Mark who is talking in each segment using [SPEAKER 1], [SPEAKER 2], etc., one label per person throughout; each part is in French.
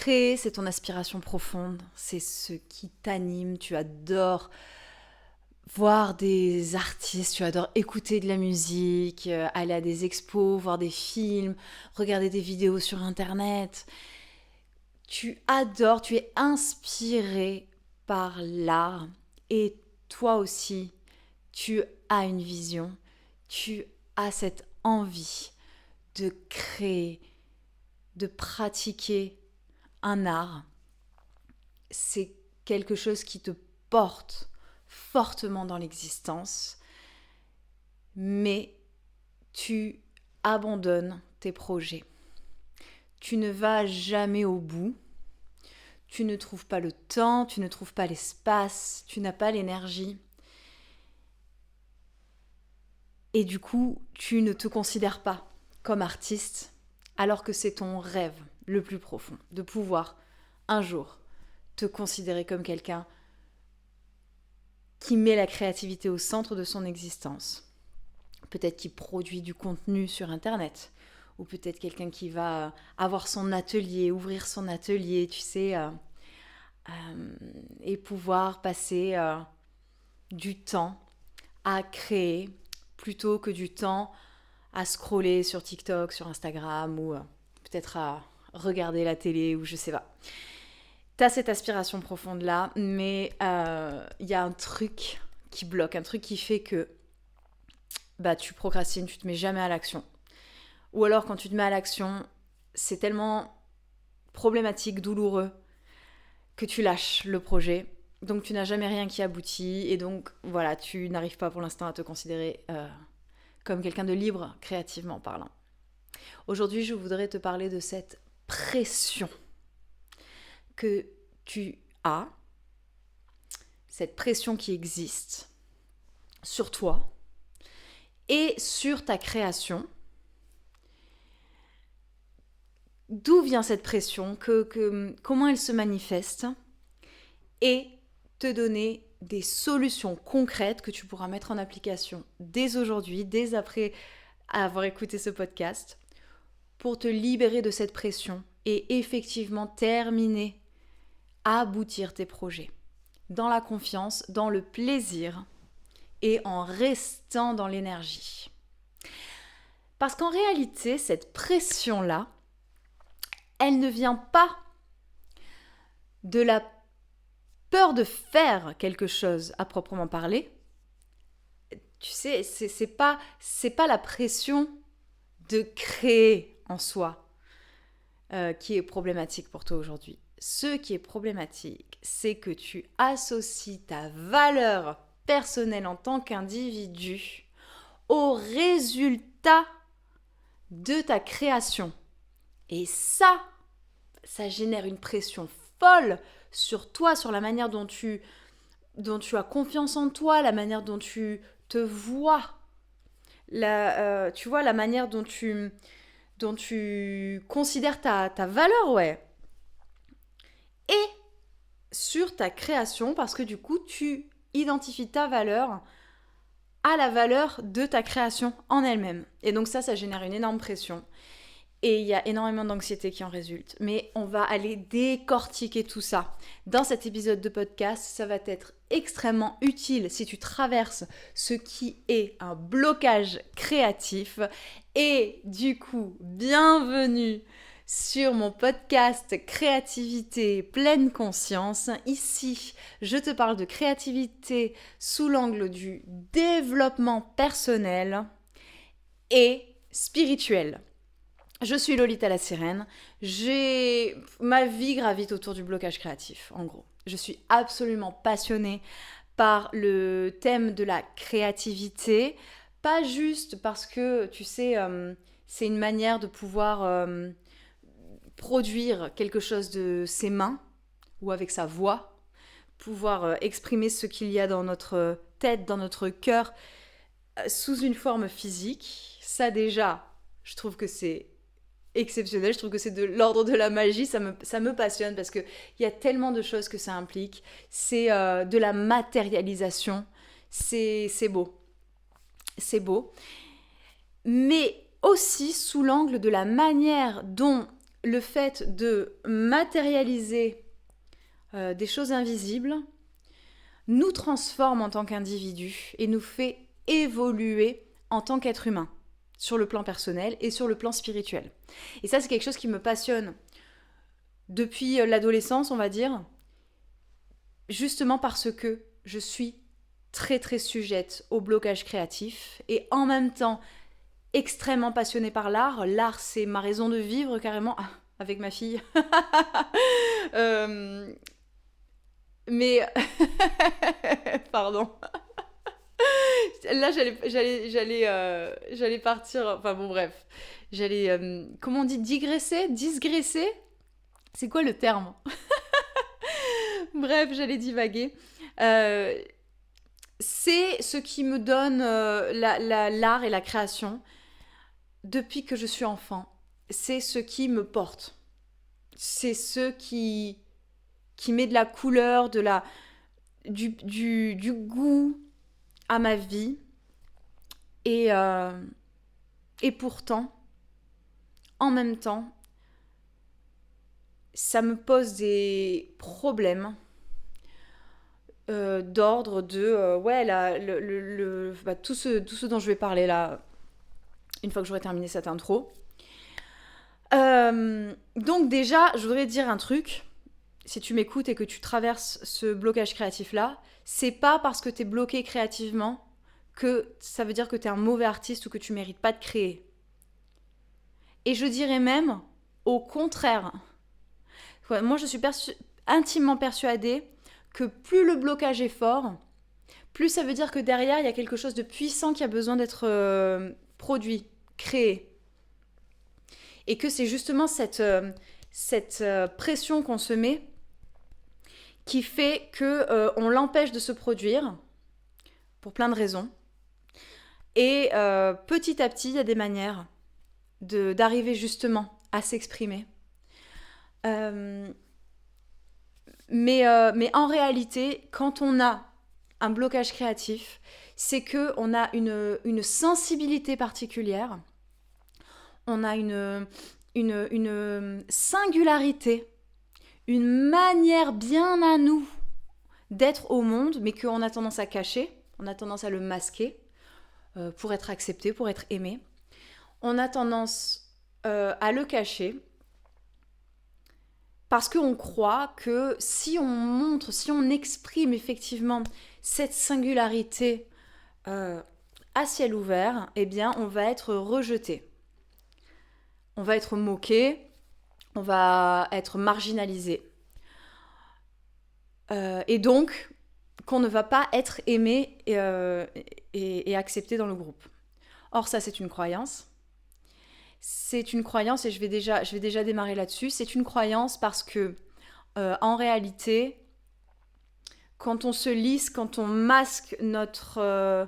[SPEAKER 1] créer, c'est ton aspiration profonde, c'est ce qui t'anime, tu adores voir des artistes, tu adores écouter de la musique, aller à des expos, voir des films, regarder des vidéos sur internet. Tu adores, tu es inspiré par l'art et toi aussi, tu as une vision, tu as cette envie de créer, de pratiquer un art. C'est quelque chose qui te porte fortement dans l'existence, mais tu abandonnes tes projets. Tu ne vas jamais au bout, tu ne trouves pas le temps, tu ne trouves pas l'espace, tu n'as pas l'énergie. Et du coup, tu ne te considères pas comme artiste, alors que c'est ton rêve le plus profond, de pouvoir un jour te considérer comme quelqu'un qui met la créativité au centre de son existence. Peut-être qui produit du contenu sur Internet, ou peut-être quelqu'un qui va avoir son atelier, ouvrir son atelier, tu sais, et pouvoir passer du temps à créer plutôt que du temps à scroller sur TikTok, sur Instagram, ou peut-être à regarder la télé, ou je sais pas. T'as cette aspiration profonde-là, mais y a un truc qui bloque, un truc qui fait que tu procrastines, tu te mets jamais à l'action. Ou alors quand tu te mets à l'action, c'est tellement problématique, douloureux, que tu lâches le projet. Donc tu n'as jamais rien qui aboutit, et donc voilà, tu n'arrives pas pour l'instant à te considérer comme quelqu'un de libre, créativement parlant. Aujourd'hui, je voudrais te parler de cette pression que tu as, cette pression qui existe sur toi et sur ta création. D'où vient cette pression, comment elle se manifeste, et te donner des solutions concrètes que tu pourras mettre en application dès aujourd'hui, dès après avoir écouté ce podcast, pour te libérer de cette pression et effectivement terminer, aboutir tes projets dans la confiance, dans le plaisir et en restant dans l'énergie. Parce qu'en réalité, cette pression-là, elle ne vient pas de la peur de faire quelque chose à proprement parler. Tu sais, c'est pas la pression de créer en soi qui est problématique pour toi aujourd'hui. Ce qui est problématique, c'est que tu associes ta valeur personnelle en tant qu'individu au résultat de ta création. Et ça génère une pression folle sur toi, sur la manière dont tu as confiance en toi, la manière dont tu te vois, tu vois, la manière dont tu considères ta valeur, ouais. Et sur ta création, parce que du coup, tu identifies ta valeur à la valeur de ta création en elle-même. Et donc ça génère une énorme pression. Et il y a énormément d'anxiété qui en résulte. Mais on va aller décortiquer tout ça. Dans cet épisode de podcast, ça va être extrêmement utile si tu traverses ce qui est un blocage créatif. Et du coup, bienvenue sur mon podcast Créativité pleine conscience. Ici, je te parle de créativité sous l'angle du développement personnel et spirituel. Je suis Lolita la Sirène, ma vie gravite autour du blocage créatif, en gros. Je suis absolument passionnée par le thème de la créativité, pas juste parce que, tu sais, c'est une manière de pouvoir produire quelque chose de ses mains ou avec sa voix, pouvoir exprimer ce qu'il y a dans notre tête, dans notre cœur, sous une forme physique. Ça déjà, je trouve que c'est exceptionnel, je trouve que c'est de l'ordre de la magie, ça me passionne parce qu'il y a tellement de choses que ça implique, c'est de la matérialisation, c'est beau, mais aussi sous l'angle de la manière dont le fait de matérialiser des choses invisibles nous transforme en tant qu'individu et nous fait évoluer en tant qu'être humain, sur le plan personnel et sur le plan spirituel. Et ça, c'est quelque chose qui me passionne depuis l'adolescence, on va dire, justement parce que je suis très très sujette au blocage créatif et en même temps extrêmement passionnée par l'art. L'art, c'est ma raison de vivre carrément, avec ma fille. Mais pardon. Là, j'allais partir. Enfin bon, bref. J'allais, comment on dit, disgresser. C'est quoi le terme? Bref, j'allais divaguer. C'est ce qui me donne l'art et la création depuis que je suis enfant. C'est ce qui me porte. C'est ce qui met de la couleur, du goût à ma vie. Et pourtant, en même temps, ça me pose des problèmes d'ordre de tout ce dont je vais parler là, une fois que j'aurai terminé cette intro. Donc déjà, je voudrais te dire un truc. Si tu m'écoutes et que tu traverses ce blocage créatif-là, c'est pas parce que t'es bloqué créativement que ça veut dire que t'es un mauvais artiste ou que tu mérites pas de créer. Et je dirais même au contraire. Moi, je suis intimement persuadée que plus le blocage est fort, plus ça veut dire que derrière, il y a quelque chose de puissant qui a besoin d'être produit, créé. Et que c'est justement cette pression qu'on se met qui fait qu'on l'empêche de se produire pour plein de raisons. Et petit à petit, il y a des manières d'arriver justement à s'exprimer. Mais en réalité, quand on a un blocage créatif, c'est qu'on a une sensibilité particulière, on a une singularité, une manière bien à nous d'être au monde, mais qu'on a tendance à cacher, on a tendance à le masquer pour être accepté, pour être aimé. On a tendance à le cacher parce qu'on croit que si on montre, si on exprime effectivement cette singularité à ciel ouvert, eh bien on va être rejeté. On va être moqué, on va être marginalisé. Et donc, qu'on ne va pas être aimé et accepté dans le groupe. Or, ça, c'est une croyance. C'est une croyance, et je vais déjà démarrer là-dessus. C'est une croyance parce que, en réalité, quand on se lisse, quand on masque notre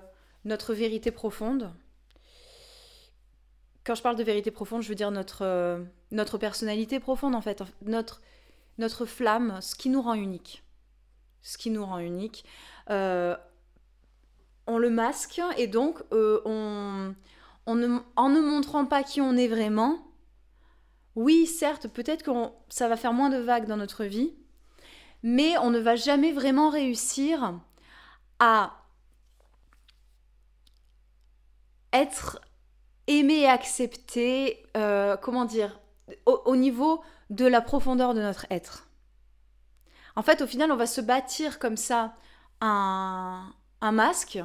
[SPEAKER 1] vérité profonde, quand je parle de vérité profonde, je veux dire notre personnalité profonde, en fait, notre flamme, ce qui nous rend unique. Ce qui nous rend unique. On le masque, et donc, en ne montrant pas qui on est vraiment, oui, certes, peut-être que ça va faire moins de vagues dans notre vie, mais on ne va jamais vraiment réussir à être aimé et accepté, au niveau de la profondeur de notre être. En fait, au final, on va se bâtir comme ça un masque.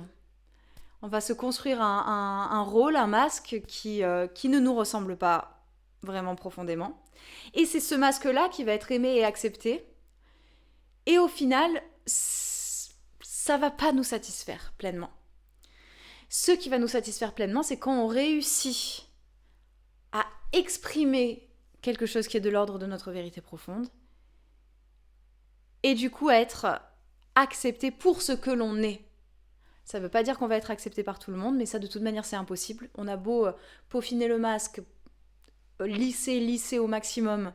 [SPEAKER 1] On va se construire un rôle, un masque qui ne nous ressemble pas vraiment profondément. Et c'est ce masque-là qui va être aimé et accepté. Et au final, ça va pas nous satisfaire pleinement. Ce qui va nous satisfaire pleinement, c'est quand on réussit à exprimer quelque chose qui est de l'ordre de notre vérité profonde. Et du coup, être accepté pour ce que l'on est. Ça ne veut pas dire qu'on va être accepté par tout le monde, mais ça, de toute manière, c'est impossible. On a beau peaufiner le masque, lisser au maximum,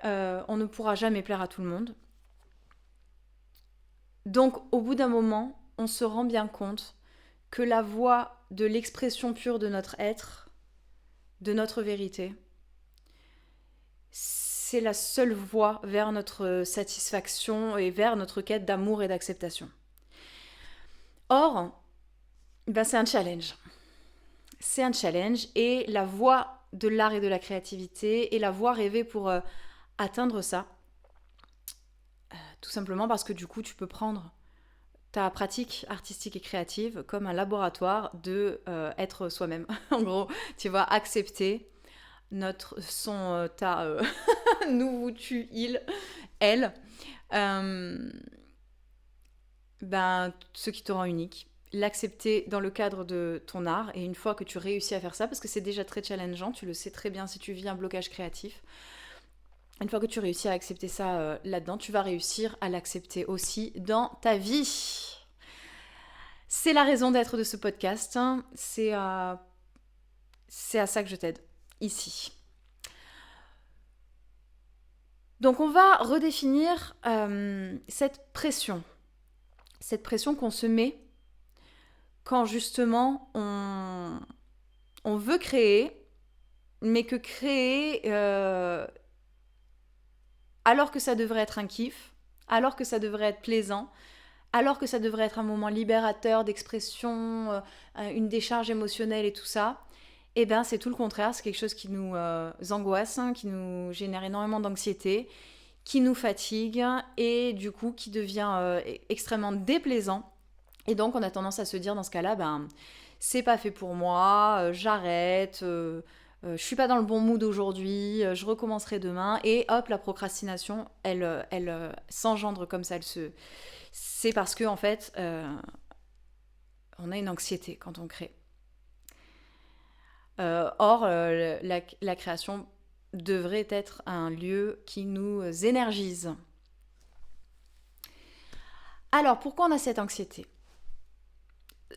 [SPEAKER 1] on ne pourra jamais plaire à tout le monde. Donc, au bout d'un moment, on se rend bien compte que la voie de l'expression pure de notre être, de notre vérité, c'est la seule voie vers notre satisfaction et vers notre quête d'amour et d'acceptation. Or, ben c'est un challenge. C'est un challenge et la voie de l'art et de la créativité est la voie rêvée pour atteindre ça. Tout simplement parce que du coup, tu peux prendre ta pratique artistique et créative comme un laboratoire de être soi-même. En gros, tu vas accepter nous, tu, il, elle, ce qui te rend unique. L'accepter dans le cadre de ton art, et une fois que tu réussis à faire ça, parce que c'est déjà très challengeant, tu le sais très bien si tu vis un blocage créatif, une fois que tu réussis à accepter ça là-dedans, tu vas réussir à l'accepter aussi dans ta vie. C'est la raison d'être de ce podcast, hein. C'est à ça que je t'aide, ici. Donc on va redéfinir cette pression qu'on se met quand justement on veut créer, mais que créer, alors que ça devrait être un kiff, alors que ça devrait être plaisant, alors que ça devrait être un moment libérateur d'expression, une décharge émotionnelle et tout ça, eh bien c'est tout le contraire, c'est quelque chose qui nous angoisse, hein, qui nous génère énormément d'anxiété, qui nous fatigue et du coup qui devient extrêmement déplaisant. Et donc on a tendance à se dire dans ce cas-là, c'est pas fait pour moi, j'arrête, je suis pas dans le bon mood aujourd'hui, je recommencerai demain, et hop, la procrastination, elle s'engendre comme ça, c'est parce que en fait, on a une anxiété quand on crée. Or, la création devrait être un lieu qui nous énergise. Alors, pourquoi on a cette anxiété ?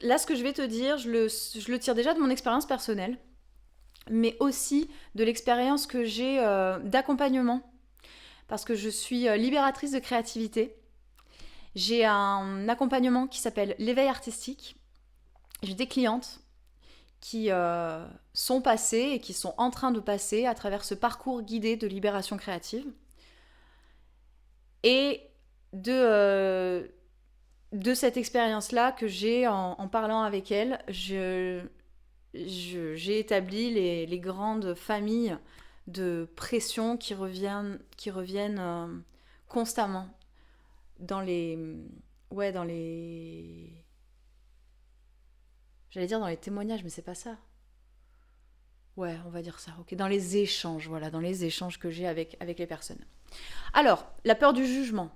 [SPEAKER 1] Là, ce que je vais te dire, je le tire déjà de mon expérience personnelle, mais aussi de l'expérience que j'ai d'accompagnement, parce que je suis libératrice de créativité. J'ai un accompagnement qui s'appelle l'éveil artistique. J'ai des clientes qui sont passées et qui sont en train de passer à travers ce parcours guidé de libération créative. Et de cette expérience-là que j'ai en parlant avec elles, j'ai établi les grandes familles de pression qui reviennent constamment dans les... Ouais, dans les... J'allais dire dans les témoignages, mais c'est pas ça. Ouais, on va dire ça, ok. Dans les échanges, voilà, dans les échanges que j'ai avec les personnes. Alors, la peur du jugement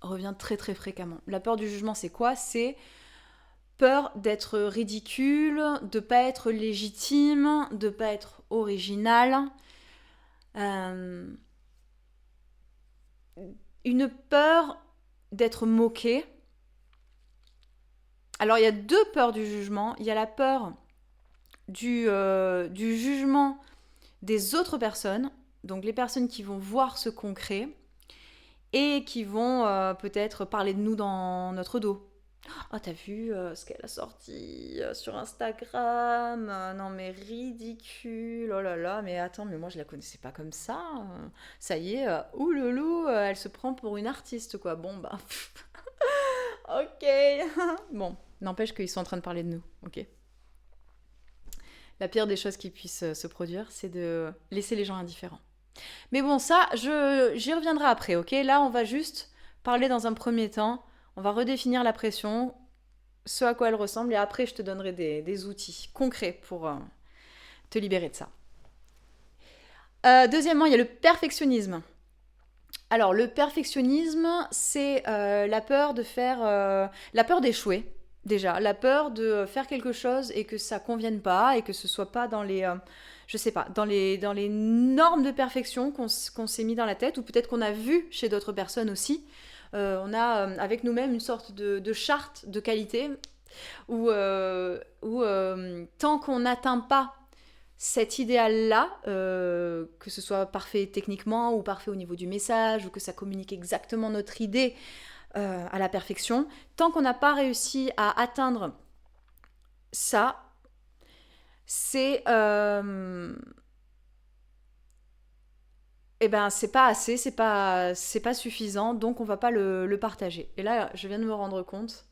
[SPEAKER 1] revient très très fréquemment. La peur du jugement, c'est quoi ? C'est peur d'être ridicule, de pas être légitime, de pas être original. Une peur d'être moqué. Alors, il y a deux peurs du jugement. Il y a la peur du jugement des autres personnes, donc les personnes qui vont voir ce qu'on crée et qui vont peut-être parler de nous dans notre dos. Oh, t'as vu ce qu'elle a sorti sur Instagram, non mais ridicule, oh là là, mais attends, mais moi je la connaissais pas comme ça. Ça y est, ouloulou, elle se prend pour une artiste, quoi. Bon, bah, ok. Bon, n'empêche qu'ils sont en train de parler de nous, ok. La pire des choses qui puissent se produire, c'est de laisser les gens indifférents. Mais bon, ça, j'y reviendrai après, ok ? Là, on va juste parler dans un premier temps. On va redéfinir la pression, ce à quoi elle ressemble, et après, je te donnerai des outils concrets pour te libérer de ça. Deuxièmement, il y a le perfectionnisme. Alors, le perfectionnisme, c'est la peur la peur d'échouer. Déjà, la peur de faire quelque chose et que ça convienne pas et que ce soit pas dans les, je sais pas, dans les normes de perfection qu'on s'est mis dans la tête, ou peut-être qu'on a vu chez d'autres personnes aussi. On a avec nous-mêmes une sorte de charte de qualité où tant qu'on n'atteint pas cet idéal-là, que ce soit parfait techniquement ou parfait au niveau du message, ou que ça communique exactement notre idée à la perfection, tant qu'on n'a pas réussi à atteindre ça, c'est eh ben c'est pas assez, c'est pas suffisant, donc on va pas le partager. Et là, je viens de me rendre compte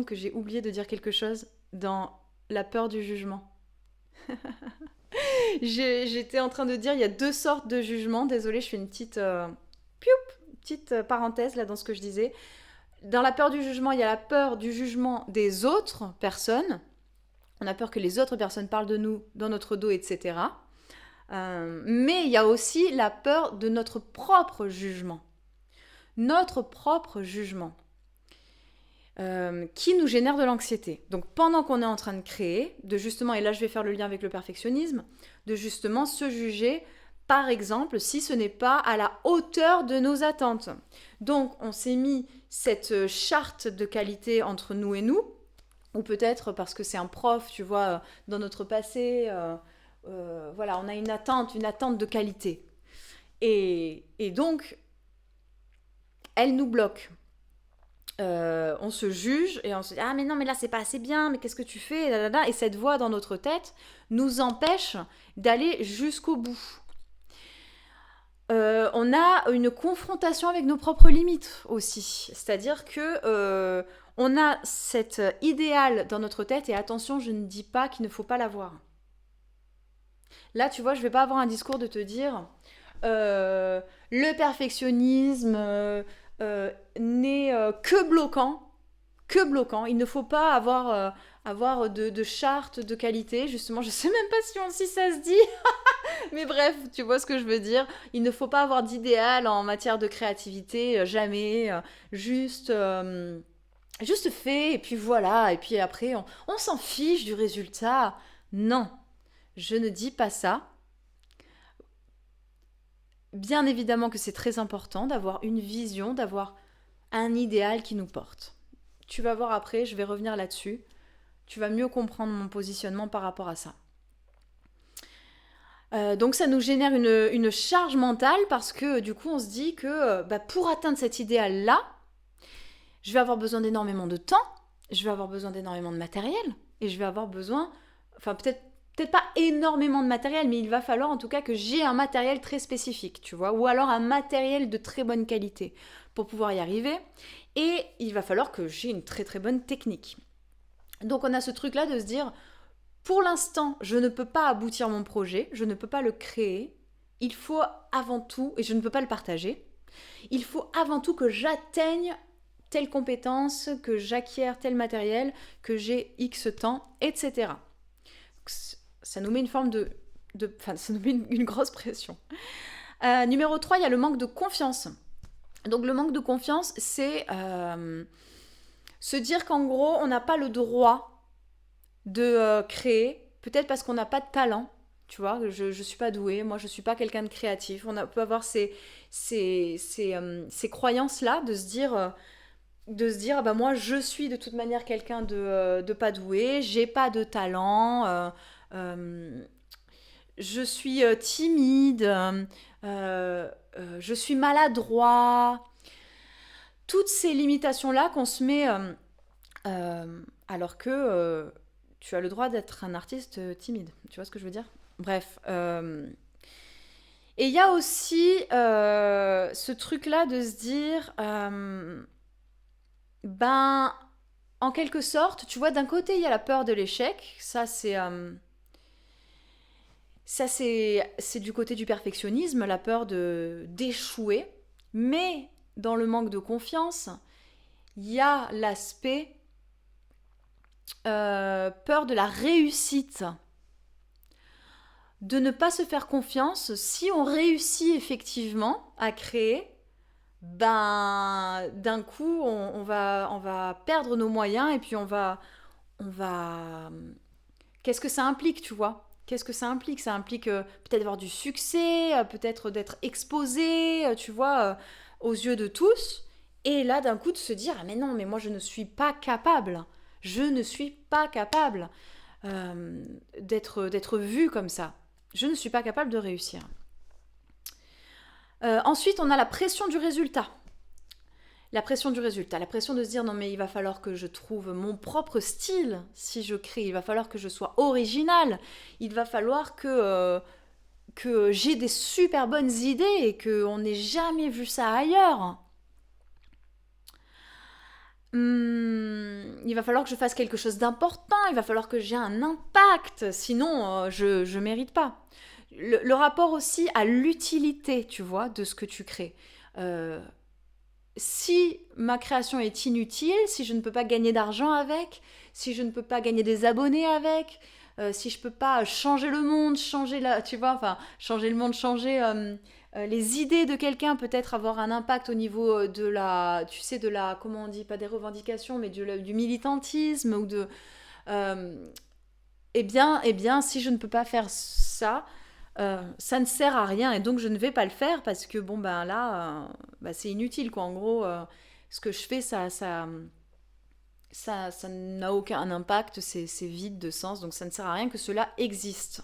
[SPEAKER 1] que j'ai oublié de dire quelque chose dans la peur du jugement. J'étais en train de dire, il y a deux sortes de jugement. Désolée, je fais une petite parenthèse là dans ce que je disais. Dans la peur du jugement, il y a la peur du jugement des autres personnes. On a peur que les autres personnes parlent de nous dans notre dos, etc. Mais il y a aussi la peur de notre propre jugement. Notre propre jugement. Qui nous génère de l'anxiété. Donc pendant qu'on est en train de créer, de justement, et là je vais faire le lien avec le perfectionnisme, de justement se juger, par exemple, si ce n'est pas à la hauteur de nos attentes. Donc on s'est mis cette charte de qualité entre nous et nous, ou peut-être parce que c'est un prof, tu vois, dans notre passé, voilà, on a une attente de qualité. Et donc, elle nous bloque. On se juge et on se dit ah mais non mais là c'est pas assez bien, mais qu'est-ce que tu fais, et cette voix dans notre tête nous empêche d'aller jusqu'au bout. On a une confrontation avec nos propres limites aussi, c'est-à-dire que on a cet idéal dans notre tête, et attention, je ne dis pas qu'il ne faut pas l'avoir. Là tu vois, je vais pas avoir un discours de te dire le perfectionnisme n'est que bloquant. Il ne faut pas avoir de charte de qualité. Justement, je sais même pas si ça se dit. Mais bref, tu vois ce que je veux dire. Il ne faut pas avoir d'idéal en matière de créativité, jamais. Juste fait, et puis voilà. Et puis après, on s'en fiche du résultat. Non, je ne dis pas ça. Bien évidemment que c'est très important d'avoir une vision, d'avoir un idéal qui nous porte. Tu vas voir après, je vais revenir là-dessus. Tu vas mieux comprendre mon positionnement par rapport à ça. Donc ça nous génère une charge mentale, parce que du coup on se dit que pour atteindre cet idéal-là, je vais avoir besoin d'énormément de temps, je vais avoir besoin d'énormément de matériel, et je vais avoir besoin, enfin peut-être pas énormément de matériel, mais il va falloir en tout cas que j'ai un matériel très spécifique, tu vois, ou alors un matériel de très bonne qualité pour pouvoir y arriver, et il va falloir que j'ai une très très bonne technique. Donc on a ce truc-là de se dire, pour l'instant, je ne peux pas aboutir mon projet, je ne peux pas le créer, il faut avant tout, et je ne peux pas le partager, il faut avant tout que j'atteigne telle compétence, que j'acquière tel matériel, que j'ai X temps, etc. Ça nous met une forme ça nous met une grosse pression. Numéro 3, il y a le manque de confiance. Donc le manque de confiance, c'est se dire qu'en gros, on n'a pas le droit de créer, peut-être parce qu'on n'a pas de talent, tu vois, je suis pas douée, moi je suis pas quelqu'un de créatif. Peut avoir ces croyances-là, de se dire bah moi je suis de toute manière quelqu'un de pas doué, j'ai pas de talent, je suis timide, je suis maladroit. Toutes ces limitations-là qu'on se met, alors que tu as le droit d'être un artiste timide. Tu vois ce que je veux dire? Bref. Et il y a aussi ce truc-là de se dire, ben, en quelque sorte, tu vois, d'un côté, il y a la peur de l'échec. C'est du côté du perfectionnisme, la peur d'échouer. Mais dans le manque de confiance, il y a l'aspect peur de la réussite. De ne pas se faire confiance. Si on réussit effectivement à créer, ben d'un coup on va perdre nos moyens, et puis on va qu'est-ce que ça implique, tu vois? Qu'est-ce que ça implique? Ça implique peut-être avoir du succès, peut-être d'être exposé, tu vois, aux yeux de tous. Et là, d'un coup, de se dire, ah mais non, mais moi, je ne suis pas capable. Je ne suis pas capable d'être vue comme ça. Je ne suis pas capable de réussir. Ensuite, on a la pression du résultat. La pression du résultat, la pression de se dire non mais il va falloir que je trouve mon propre style si je crée, il va falloir que je sois originale, il va falloir que que j'ai des super bonnes idées et qu'on n'ait jamais vu ça ailleurs. Il va falloir que je fasse quelque chose d'important, il va falloir que j'ai un impact, sinon je mérite pas. Le rapport aussi à l'utilité, tu vois, de ce que tu crées. Si ma création est inutile, si je ne peux pas gagner d'argent avec, si je ne peux pas gagner des abonnés avec, si je peux pas changer le monde, changer le monde, changer les idées de quelqu'un, peut-être avoir un impact au niveau de la, tu sais, de la, comment on dit, pas des revendications, mais du militantisme ou de, euh, eh bien, si je ne peux pas faire ça, ça ne sert à rien et donc je ne vais pas le faire parce que bon ben là, c'est inutile quoi. En gros, ce que je fais, ça n'a aucun impact, c'est vide de sens, donc ça ne sert à rien que cela existe.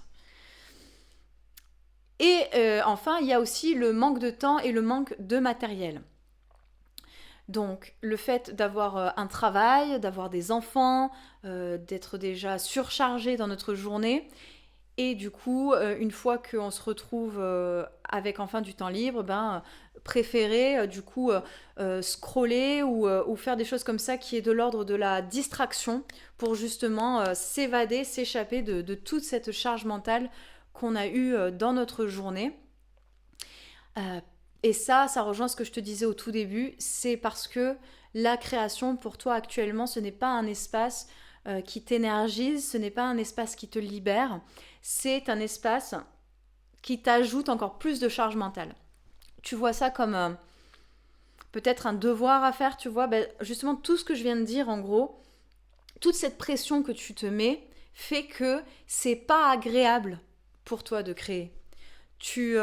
[SPEAKER 1] Et enfin, il y a aussi le manque de temps et le manque de matériel. Donc, le fait d'avoir un travail, d'avoir des enfants, d'être déjà surchargé dans notre journée, et du coup, une fois qu'on se retrouve avec enfin du temps libre, préférer du coup scroller ou faire des choses comme ça qui est de l'ordre de la distraction pour justement s'évader, s'échapper de toute cette charge mentale qu'on a eue dans notre journée. Euh, et ça rejoint ce que je te disais au tout début, c'est parce que la création pour toi actuellement, ce n'est pas un espace qui t'énergise, ce n'est pas un espace qui te libère, c'est un espace qui t'ajoute encore plus de charge mentale. Tu vois ça comme peut-être un devoir à faire, tu vois, justement tout ce que je viens de dire en gros, toute cette pression que tu te mets fait que c'est pas agréable pour toi de créer. Tu,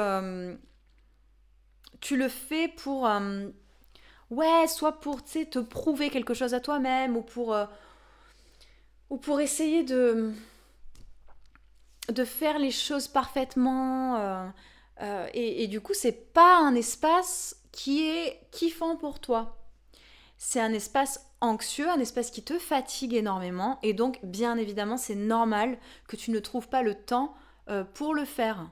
[SPEAKER 1] tu le fais pour soit pour te prouver quelque chose à toi-même ou pour essayer de faire les choses parfaitement et du coup c'est pas un espace qui est kiffant pour toi. C'est un espace anxieux, un espace qui te fatigue énormément et donc bien évidemment c'est normal que tu ne trouves pas le temps pour le faire.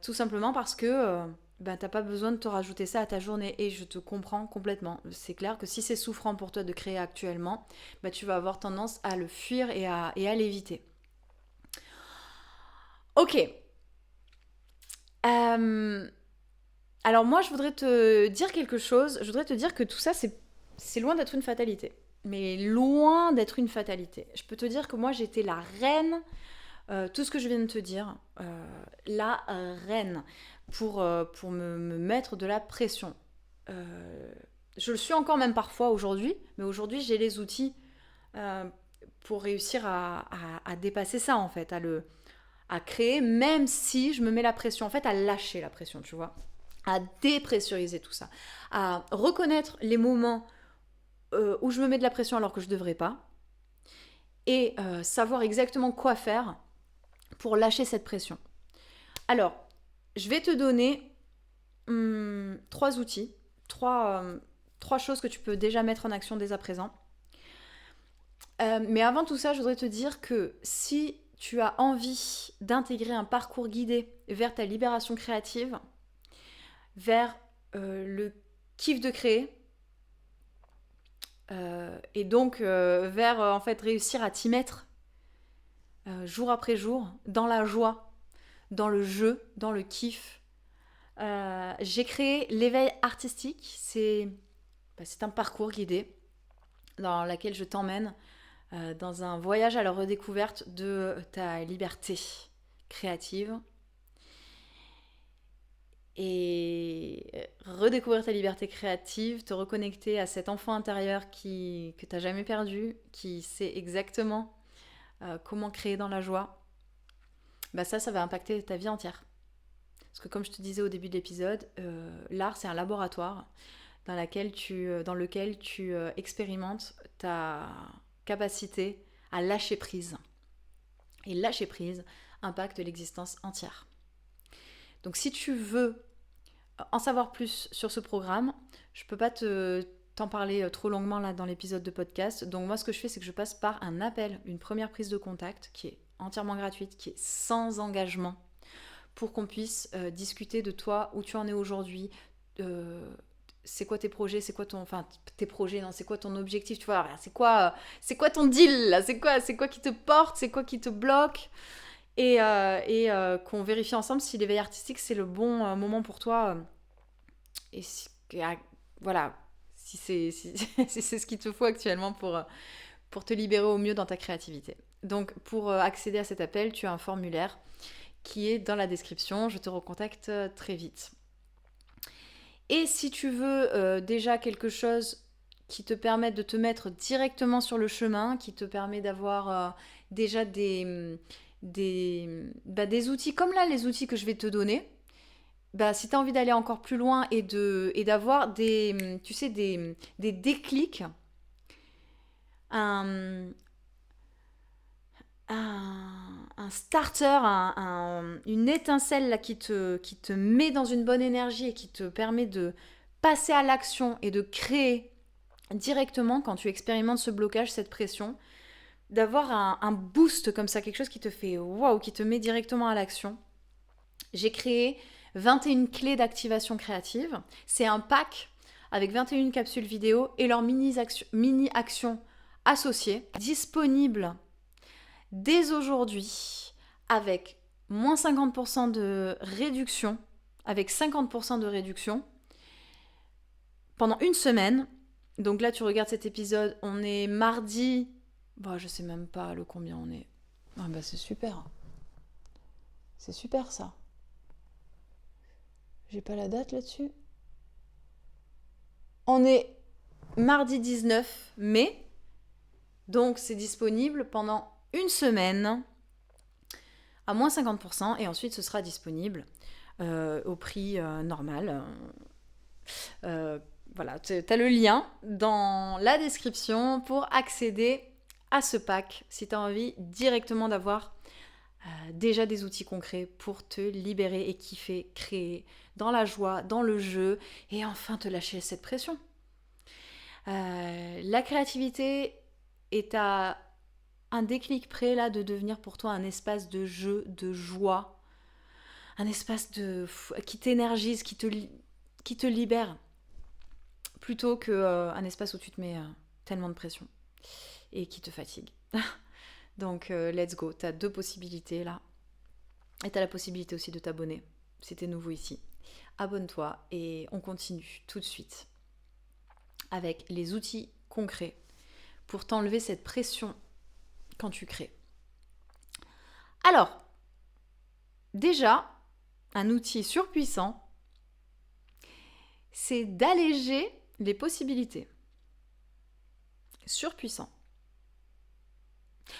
[SPEAKER 1] Tout simplement parce que t'as pas besoin de te rajouter ça à ta journée et je te comprends complètement. C'est clair que si c'est souffrant pour toi de créer actuellement, tu vas avoir tendance à le fuir et à l'éviter. Ok. Alors moi je voudrais te dire quelque chose. Je voudrais te dire que tout ça c'est loin d'être une fatalité. Mais loin d'être une fatalité. Je peux te dire que moi j'étais la reine, tout ce que je viens de te dire, la reine pour me mettre de la pression. Je le suis encore même parfois aujourd'hui, mais aujourd'hui j'ai les outils pour réussir à dépasser ça en fait, à créer, même si je me mets la pression, en fait à lâcher la pression, tu vois, à dépressuriser tout ça, à reconnaître les moments où je me mets de la pression alors que je ne devrais pas, et savoir exactement quoi faire pour lâcher cette pression. Alors, je vais te donner 3 outils, 3 choses que tu peux déjà mettre en action dès à présent. Mais avant tout ça, je voudrais te dire que si tu as envie d'intégrer un parcours guidé vers ta libération créative, vers le kiff de créer, et donc vers en fait réussir à t'y mettre jour après jour, dans la joie, dans le jeu, dans le kiff. J'ai créé l'éveil artistique, c'est un parcours guidé dans lequel je t'emmène dans un voyage à la redécouverte de ta liberté créative. Et redécouvrir ta liberté créative, te reconnecter à cet enfant intérieur que tu n'as jamais perdu, qui sait exactement comment créer dans la joie, ça va impacter ta vie entière. Parce que comme je te disais au début de l'épisode, l'art c'est un laboratoire dans lequel tu expérimentes ta capacité à lâcher prise. Et lâcher prise impacte l'existence entière. Donc si tu veux en savoir plus sur ce programme, je ne peux pas t'en parler trop longuement là dans l'épisode de podcast. Donc moi ce que je fais, c'est que je passe par un appel, une première prise de contact qui est entièrement gratuite, qui est sans engagement, pour qu'on puisse discuter de toi, où tu en es aujourd'hui, c'est quoi tes projets, c'est quoi tes projets, non, c'est quoi ton objectif, tu vois, c'est quoi ton deal, là, c'est quoi qui te porte, c'est quoi qui te bloque, et qu'on vérifie ensemble si l'éveil artistique, c'est le bon moment pour toi, et voilà, si c'est ce qu'il te faut actuellement pour te libérer au mieux dans ta créativité. Donc, pour accéder à cet appel, tu as un formulaire qui est dans la description. Je te recontacte très vite. Et si tu veux déjà quelque chose qui te permette de te mettre directement sur le chemin, qui te permet d'avoir déjà des outils, comme là les outils que je vais te donner, si tu as envie d'aller encore plus loin et d'avoir des déclics, un starter, une étincelle là, qui te met dans une bonne énergie et qui te permet de passer à l'action et de créer directement quand tu expérimentes ce blocage, cette pression, d'avoir un boost comme ça, quelque chose qui te fait waouh, qui te met directement à l'action. J'ai créé 21 clés d'activation créative. C'est un pack avec 21 capsules vidéo et leurs mini-actions associées, disponibles dès aujourd'hui, avec moins 50% de réduction, avec 50% de réduction, pendant une semaine. Donc là, tu regardes cet épisode, on est mardi, je sais même pas le combien on est. C'est super. C'est super ça. J'ai pas la date là-dessus. On est mardi 19 mai, donc c'est disponible pendant une semaine à moins 50% et ensuite ce sera disponible au prix normal. Voilà, tu as le lien dans la description pour accéder à ce pack si tu as envie directement d'avoir déjà des outils concrets pour te libérer et kiffer, créer dans la joie, dans le jeu et enfin te lâcher cette pression. La créativité est à un déclic près là de devenir pour toi un espace de jeu, de joie, un espace qui t'énergise, qui te libère, plutôt qu'un espace où tu te mets tellement de pression et qui te fatigue. Donc let's go, tu as 2 possibilités là. Et tu as la possibilité aussi de t'abonner si tu es nouveau ici. Abonne-toi et on continue tout de suite avec les outils concrets pour t'enlever cette pression quand tu crées. Alors, déjà, un outil surpuissant, c'est d'alléger les possibilités. Surpuissant.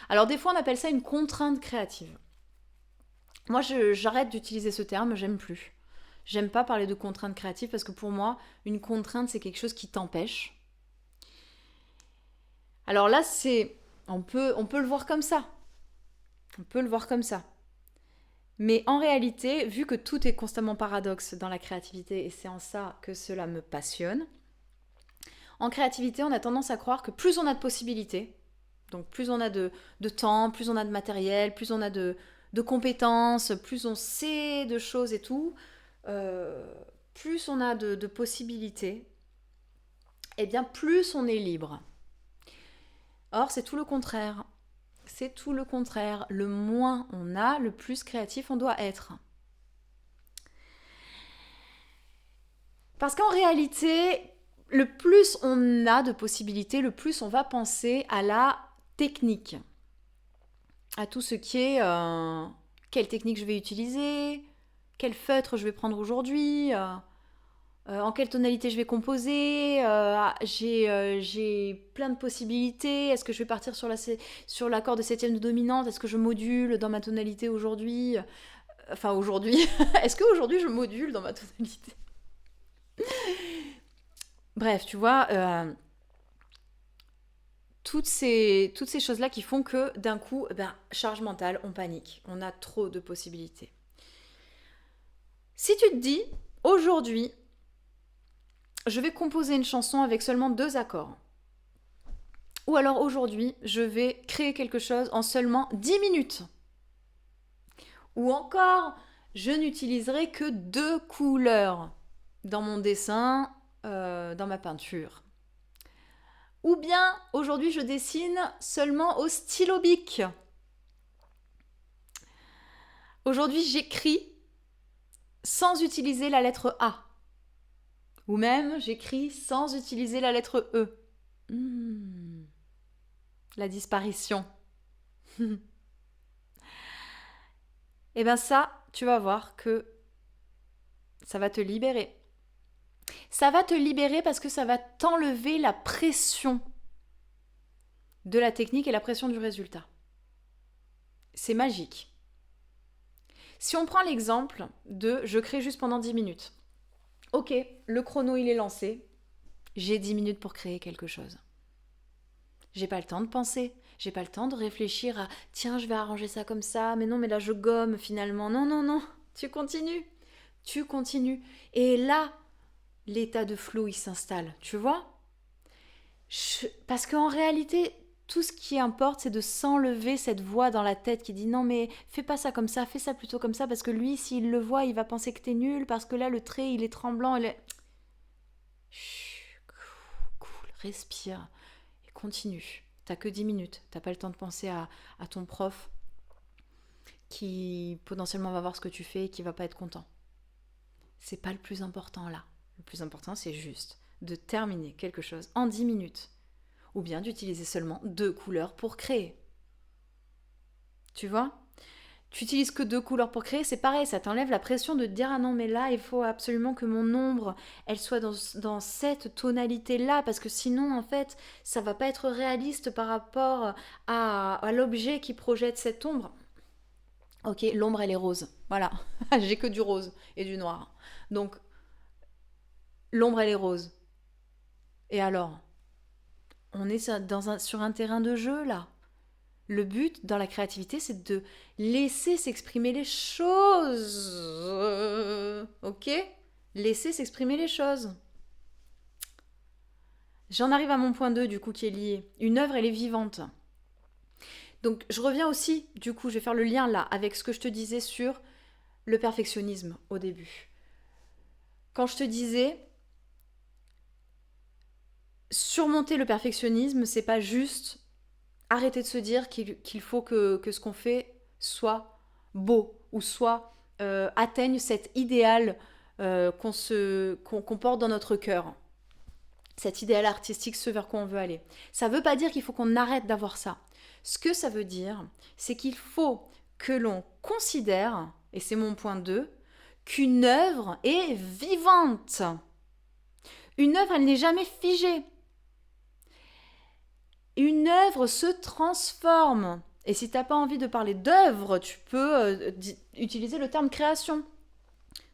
[SPEAKER 1] Alors des fois, on appelle ça une contrainte créative. Moi, j'arrête d'utiliser ce terme, j'aime plus. J'aime pas parler de contrainte créative parce que pour moi, une contrainte, c'est quelque chose qui t'empêche. Alors là, on peut le voir comme ça. On peut le voir comme ça. Mais en réalité, vu que tout est constamment paradoxe dans la créativité, et c'est en ça que cela me passionne, en créativité, on a tendance à croire que plus on a de possibilités, donc plus on a de temps, plus on a de matériel, plus on a de compétences, plus on sait de choses et tout, plus on a de possibilités, et bien plus on est libre. Or, c'est tout le contraire. C'est tout le contraire. Le moins on a, le plus créatif on doit être. Parce qu'en réalité, le plus on a de possibilités, le plus on va penser à la technique. À tout ce qui est quelle technique je vais utiliser, quel feutre je vais prendre aujourd'hui, en quelle tonalité je vais composer, j'ai plein de possibilités, est-ce que je vais partir sur l'accord de septième de dominante, est-ce que je module dans ma tonalité aujourd'hui, est-ce qu'aujourd'hui je module dans ma tonalité? Bref, tu vois, toutes ces choses-là qui font que d'un coup, charge mentale, on panique, on a trop de possibilités. Si tu te dis, aujourd'hui, je vais composer une chanson avec seulement 2 accords. Ou alors aujourd'hui, je vais créer quelque chose en seulement 10 minutes. Ou encore, je n'utiliserai que 2 couleurs dans mon dessin, dans ma peinture. Ou bien, aujourd'hui, je dessine seulement au stylo bic. Aujourd'hui, j'écris sans utiliser la lettre A. Ou même, j'écris sans utiliser la lettre E. La disparition. Et bien ça, tu vas voir que ça va te libérer. Ça va te libérer parce que ça va t'enlever la pression de la technique et la pression du résultat. C'est magique. Si on prend l'exemple de je crée juste pendant 10 minutes. Ok, le chrono il est lancé. J'ai 10 minutes pour créer quelque chose. J'ai pas le temps de penser. J'ai pas le temps de réfléchir à tiens, je vais arranger ça comme ça. Mais non, mais là je gomme finalement. Non. Tu continues. Et là, l'état de flow il s'installe. Tu vois ? Parce qu'en réalité, tout ce qui importe, c'est de s'enlever cette voix dans la tête qui dit non mais fais pas ça comme ça, fais ça plutôt comme ça parce que lui, s'il le voit, il va penser que t'es nul parce que là, le trait, il est tremblant. Chut, cool, respire et continue. T'as que 10 minutes, t'as pas le temps de penser à ton prof qui potentiellement va voir ce que tu fais et qui va pas être content. C'est pas le plus important là. Le plus important, c'est juste de terminer quelque chose en 10 minutes. Ou bien d'utiliser seulement 2 couleurs pour créer. Tu vois ? Tu utilises que 2 couleurs pour créer, c'est pareil, ça t'enlève la pression de te dire « Ah non, mais là, il faut absolument que mon ombre, elle soit dans cette tonalité-là, parce que sinon, en fait, ça va pas être réaliste par rapport à l'objet qui projette cette ombre. » Ok, l'ombre, elle est rose. Voilà, j'ai que du rose et du noir. Donc, l'ombre, elle est rose. Et alors ? On est sur un terrain de jeu, là. Le but dans la créativité, c'est de laisser s'exprimer les choses. Ok ? Laisser s'exprimer les choses. J'en arrive à mon point 2, du coup, qui est lié. Une œuvre, elle est vivante. Donc, je reviens aussi, du coup, je vais faire le lien là, avec ce que je te disais sur le perfectionnisme au début. Quand je te disais, surmonter le perfectionnisme, c'est pas juste arrêter de se dire qu'il faut que ce qu'on fait soit beau ou soit atteigne cet idéal qu'on porte dans notre cœur. Cet idéal artistique, ce vers quoi on veut aller. Ça ne veut pas dire qu'il faut qu'on arrête d'avoir ça. Ce que ça veut dire, c'est qu'il faut que l'on considère, et c'est mon point 2, qu'une œuvre est vivante. Une œuvre, elle n'est jamais figée. Une œuvre se transforme. Et si tu n'as pas envie de parler d'œuvre, tu peux utiliser le terme création.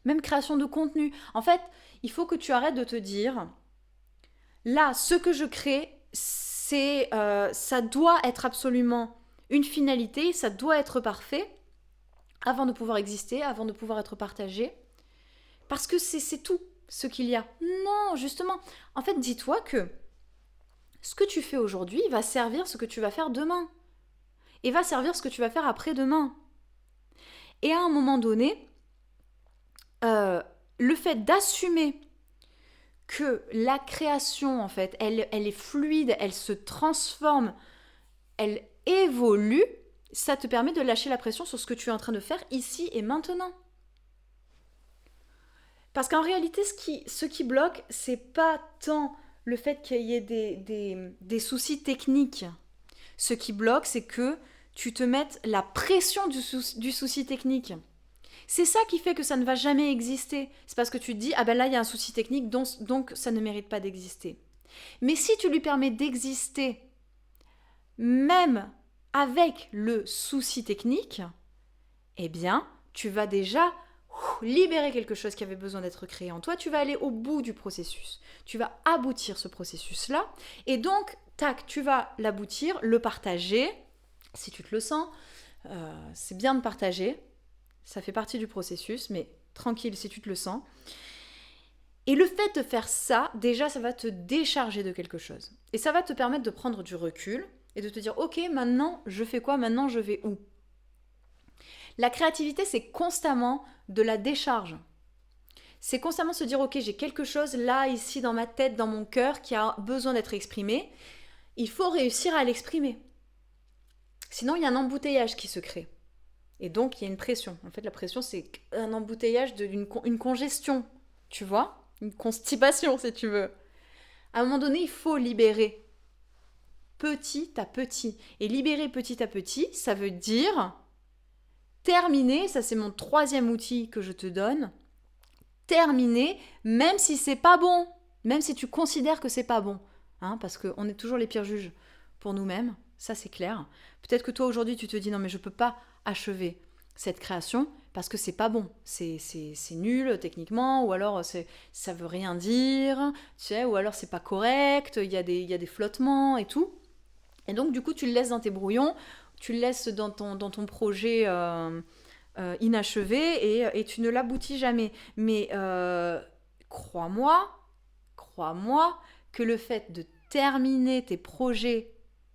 [SPEAKER 1] Même création de contenu. En fait, il faut que tu arrêtes de te dire, là, ce que je crée, ça doit être absolument une finalité, ça doit être parfait, avant de pouvoir exister, avant de pouvoir être partagé. Parce que c'est tout ce qu'il y a. Non, justement. En fait, dis-toi que ce que tu fais aujourd'hui va servir ce que tu vas faire demain. Et va servir ce que tu vas faire après-demain. Et à un moment donné, le fait d'assumer que la création, en fait, elle est fluide, elle se transforme, elle évolue, ça te permet de lâcher la pression sur ce que tu es en train de faire ici et maintenant. Parce qu'en réalité, ce qui bloque, c'est pas tant le fait qu'il y ait des soucis techniques. Ce qui bloque, c'est que tu te mettes la pression du souci technique. C'est ça qui fait que ça ne va jamais exister. C'est parce que tu te dis, ah ben là, il y a un souci technique, donc ça ne mérite pas d'exister. Mais si tu lui permets d'exister, même avec le souci technique, eh bien, tu vas déjà libérer quelque chose qui avait besoin d'être créé en toi. Tu vas aller au bout du processus. Tu vas aboutir ce processus-là. Et donc, tac, tu vas l'aboutir, le partager, si tu te le sens. C'est bien de partager. Ça fait partie du processus, mais tranquille si tu te le sens. Et le fait de faire ça, déjà, ça va te décharger de quelque chose. Et ça va te permettre de prendre du recul et de te dire, ok, maintenant, je fais quoi ? Maintenant, je vais où ? La créativité, c'est constamment de la décharge. C'est constamment se dire, ok, j'ai quelque chose là, ici, dans ma tête, dans mon cœur, qui a besoin d'être exprimé. Il faut réussir à l'exprimer. Sinon, il y a un embouteillage qui se crée. Et donc, il y a une pression. En fait, la pression, c'est un embouteillage, une congestion, tu vois ? Une constipation, si tu veux. À un moment donné, il faut libérer petit à petit. Et libérer petit à petit, ça veut dire terminer, ça c'est mon 3e outil que je te donne, terminer, même si c'est pas bon, même si tu considères que c'est pas bon, hein, parce qu'on est toujours les pires juges pour nous-mêmes, ça c'est clair. Peut-être que toi aujourd'hui tu te dis non mais je peux pas achever cette création parce que c'est pas bon, c'est nul techniquement, ou alors ça veut rien dire, tu sais, ou alors c'est pas correct, il y a des flottements et tout. Et donc du coup tu le laisses dans tes brouillons, tu le laisses dans ton projet inachevé et tu ne l'aboutis jamais. Mais crois-moi que le fait de terminer tes projets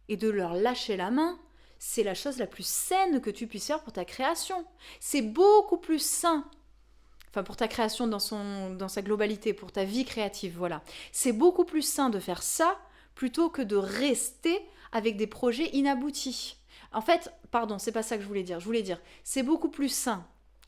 [SPEAKER 1] et de leur lâcher la main, c'est la chose la plus saine que tu puisses faire pour ta création. C'est beaucoup plus sain. Enfin, pour ta création dans sa globalité, pour ta vie créative, voilà. C'est beaucoup plus sain de faire ça plutôt que de rester avec des projets inaboutis. En fait, pardon, c'est pas ça que je voulais dire. Je voulais dire, c'est beaucoup plus sain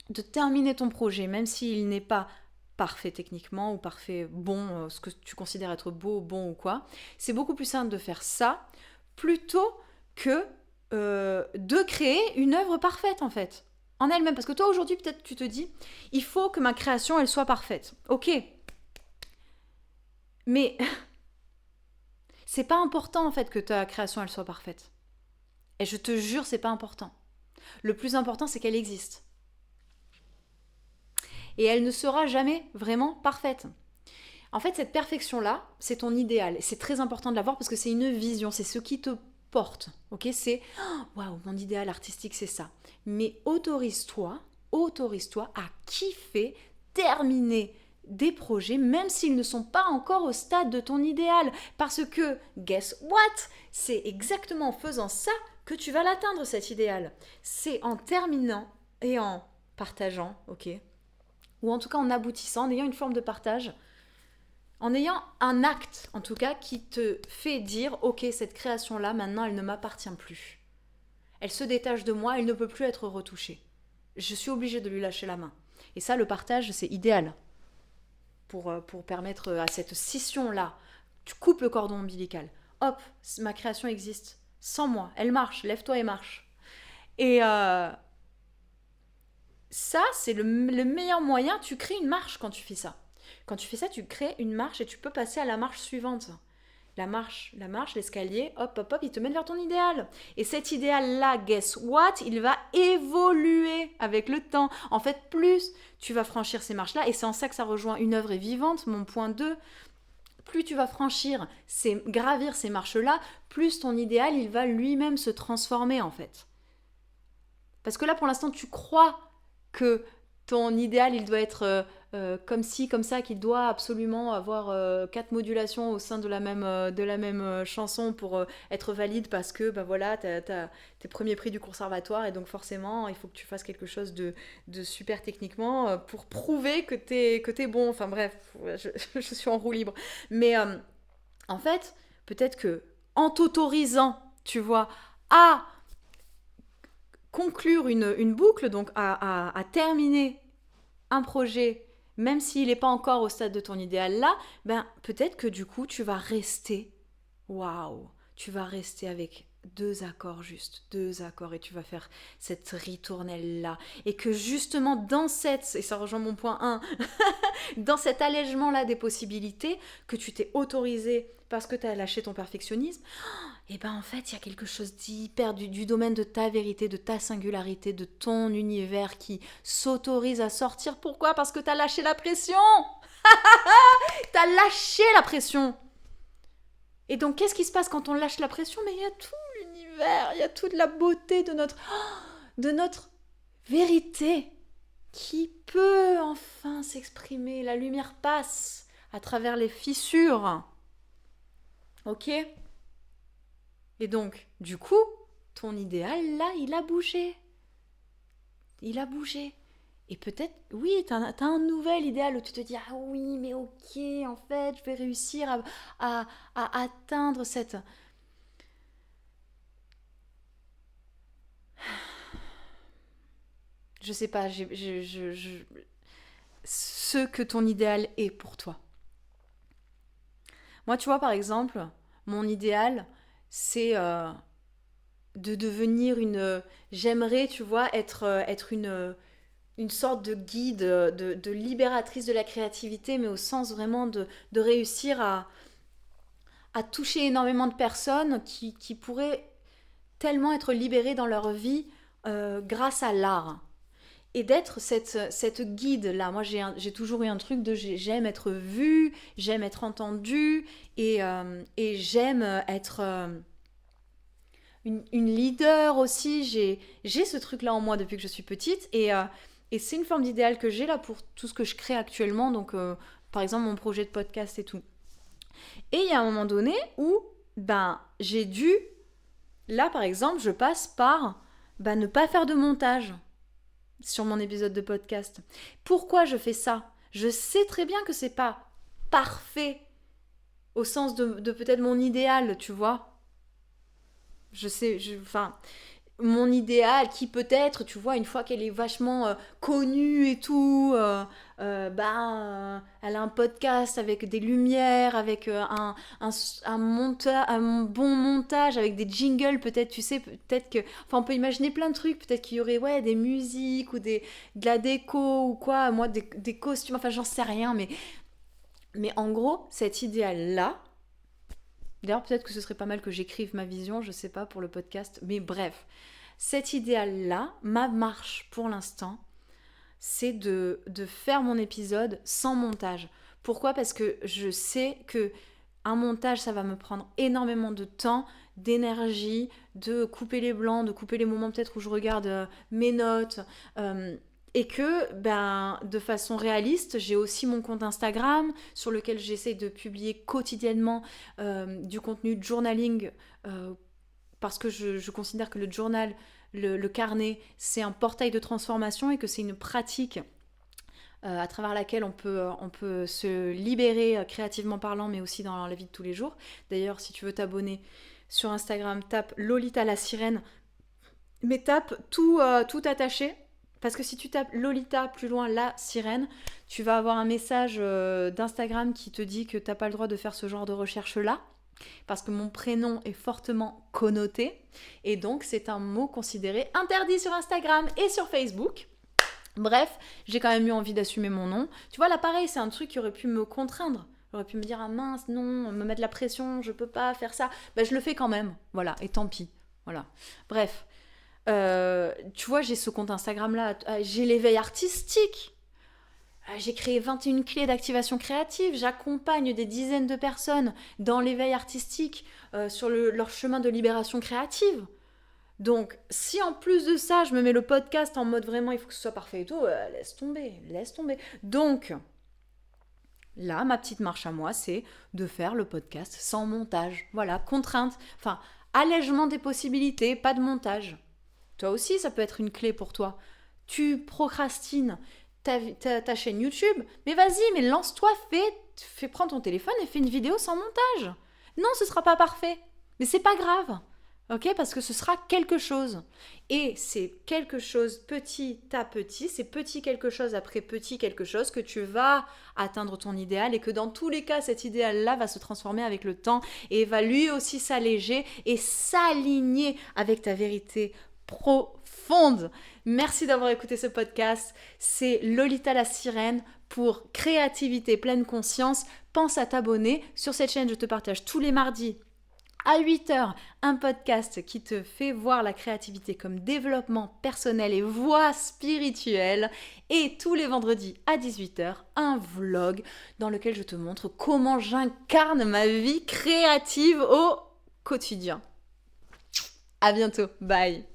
[SPEAKER 1] de terminer ton projet, même s'il n'est pas parfait techniquement ou parfait bon, ce que tu considères être beau, bon ou quoi. C'est beaucoup plus sain de faire ça plutôt que de créer une œuvre parfaite, en fait, en elle-même. Parce que toi, aujourd'hui, peut-être tu te dis, il faut que ma création, elle soit parfaite. Ok. Mais c'est pas important, en fait, que ta création, elle soit parfaite. Et je te jure, c'est pas important. Le plus important, c'est qu'elle existe. Et elle ne sera jamais vraiment parfaite. En fait, cette perfection-là, c'est ton idéal. Et c'est très important de l'avoir parce que c'est une vision, c'est ce qui te porte. Ok, c'est waouh, mon idéal artistique, c'est ça. Mais autorise-toi à kiffer, terminer des projets, même s'ils ne sont pas encore au stade de ton idéal. Parce que, guess what? C'est exactement en faisant ça que tu vas l'atteindre, cet idéal. C'est en terminant et en partageant, ok? Ou en tout cas en aboutissant, en ayant une forme de partage, en ayant un acte, en tout cas, qui te fait dire « Ok, cette création-là, maintenant, elle ne m'appartient plus. Elle se détache de moi, elle ne peut plus être retouchée. Je suis obligée de lui lâcher la main. » Et ça, le partage, c'est idéal pour permettre à cette scission-là. Tu coupes le cordon ombilical. Hop, ma création existe. Sans moi, elle marche. Lève-toi et marche. Et ça, c'est le meilleur moyen. Tu crées une marche quand tu fais ça. Quand tu fais ça, tu crées une marche et tu peux passer à la marche suivante. La marche, l'escalier, hop, hop, hop, il te mène vers ton idéal. Et cet idéal-là, guess what? Il va évoluer avec le temps. En fait, plus tu vas franchir ces marches-là, et c'est en ça que ça rejoint Une œuvre est vivante, mon point 2, plus tu vas gravir ces marches-là, plus ton idéal, il va lui-même se transformer, en fait. Parce que là, pour l'instant, tu crois que ton idéal, il doit être comme ci, comme ça, qu'il doit absolument avoir 4 modulations au sein de la même chanson pour être valide parce que voilà, t'as tes premiers prix du conservatoire et donc forcément, il faut que tu fasses quelque chose de super techniquement pour prouver que t'es bon. Enfin bref, je suis en roue libre. Mais en fait, peut-être que en t'autorisant, tu vois, à conclure une boucle, donc à terminer un projet, même s'il n'est pas encore au stade de ton idéal là, ben peut-être que du coup tu vas rester, tu vas rester avec 2 accords juste, 2 accords, et tu vas faire cette ritournelle là, et que justement dans et ça rejoint mon point 1, dans cet allègement là des possibilités que tu t'es autorisé parce que tu as lâché ton perfectionnisme, et ben en fait il y a quelque chose d'hyper du domaine de ta vérité, de ta singularité, de ton univers qui s'autorise à sortir. Pourquoi? Parce que tu as lâché la pression. T'as lâché la pression. Et donc qu'est-ce qui se passe quand on lâche la pression? Mais il y a tout l'univers, il y a toute la beauté de notre vérité qui peut enfin s'exprimer. La lumière passe à travers les fissures. Ok? Et donc, du coup, ton idéal, là, il a bougé. Il a bougé. Et peut-être, oui, t'as un nouvel idéal où tu te dis, ah oui, mais ok, en fait, je vais réussir à atteindre cette... Je sais pas, ce que ton idéal est pour toi. Moi, tu vois, par exemple, mon idéal, c'est de devenir une... J'aimerais, tu vois, être une sorte de guide, de libératrice de la créativité, mais au sens vraiment de réussir à toucher énormément de personnes qui pourraient tellement être libérées dans leur vie grâce à l'art. Et d'être cette guide-là. Moi, j'ai toujours eu un truc de j'aime être vue, j'aime être entendue, et j'aime être une leader aussi. J'ai ce truc-là en moi depuis que je suis petite, et c'est une forme d'idéal que j'ai là pour tout ce que je crée actuellement, donc par exemple mon projet de podcast et tout. Et il y a un moment donné où j'ai dû, là par exemple, je passe par ne pas faire de montage sur mon épisode de podcast. Pourquoi je fais ça? Je sais très bien que c'est pas parfait au sens de peut-être mon idéal, tu vois. Enfin, mon idéal qui peut-être, tu vois, une fois qu'elle est vachement connue et tout, elle a un podcast avec des lumières, avec un bon montage, avec des jingles peut-être, tu sais, peut-être que... Enfin, on peut imaginer plein de trucs, peut-être qu'il y aurait, ouais, des musiques ou de la déco ou quoi, moi, des costumes, enfin, j'en sais rien, mais en gros, cet idéal-là, d'ailleurs, peut-être que ce serait pas mal que j'écrive ma vision, je sais pas, pour le podcast. Mais bref, cet idéal-là, ma marche pour l'instant, c'est de faire mon épisode sans montage. Pourquoi? Parce que je sais que un montage, ça va me prendre énormément de temps, d'énergie, de couper les blancs, de couper les moments peut-être où je regarde mes notes. Et que, de façon réaliste, j'ai aussi mon compte Instagram sur lequel j'essaie de publier quotidiennement du contenu de journaling parce que je considère que le journal, le carnet, c'est un portail de transformation et que c'est une pratique à travers laquelle on peut se libérer créativement parlant, mais aussi dans la vie de tous les jours. D'ailleurs, si tu veux t'abonner sur Instagram, tape Lolita la sirène, mais tape tout attaché. Parce que si tu tapes Lolita plus loin la sirène, tu vas avoir un message d'Instagram qui te dit que t'as pas le droit de faire ce genre de recherche-là. Parce que mon prénom est fortement connoté. Et donc c'est un mot considéré interdit sur Instagram et sur Facebook. Bref, j'ai quand même eu envie d'assumer mon nom. Tu vois, là pareil, c'est un truc qui aurait pu me contraindre. J'aurais pu me dire, ah mince, non, me mettre la pression, je peux pas faire ça. Je le fais quand même. Voilà, et tant pis. Voilà. Bref. Tu vois, j'ai ce compte Instagram là, j'ai l'éveil artistique, j'ai créé 21 clés d'activation créative, j'accompagne des dizaines de personnes dans l'éveil artistique sur leur chemin de libération créative. Donc, si en plus de ça, je me mets le podcast en mode vraiment il faut que ce soit parfait et tout, laisse tomber. Donc, là, ma petite marche à moi, c'est de faire le podcast sans montage. Voilà, contrainte, enfin, allègement des possibilités, pas de montage. Toi aussi, ça peut être une clé pour toi. Tu procrastines ta chaîne YouTube, mais vas-y, mais lance-toi, prends ton téléphone et fais une vidéo sans montage. Non, ce sera pas parfait, mais c'est pas grave, ok? Parce que ce sera quelque chose. Et c'est quelque chose petit à petit, c'est petit quelque chose après petit quelque chose que tu vas atteindre ton idéal et que dans tous les cas, cet idéal-là va se transformer avec le temps et va lui aussi s'alléger et s'aligner avec ta vérité profonde. Merci d'avoir écouté ce podcast. C'est Lolita la sirène pour créativité pleine conscience. Pense à t'abonner. Sur cette chaîne, je te partage tous les mardis à 8h un podcast qui te fait voir la créativité comme développement personnel et voie spirituelle. Et tous les vendredis à 18h, un vlog dans lequel je te montre comment j'incarne ma vie créative au quotidien. À bientôt. Bye.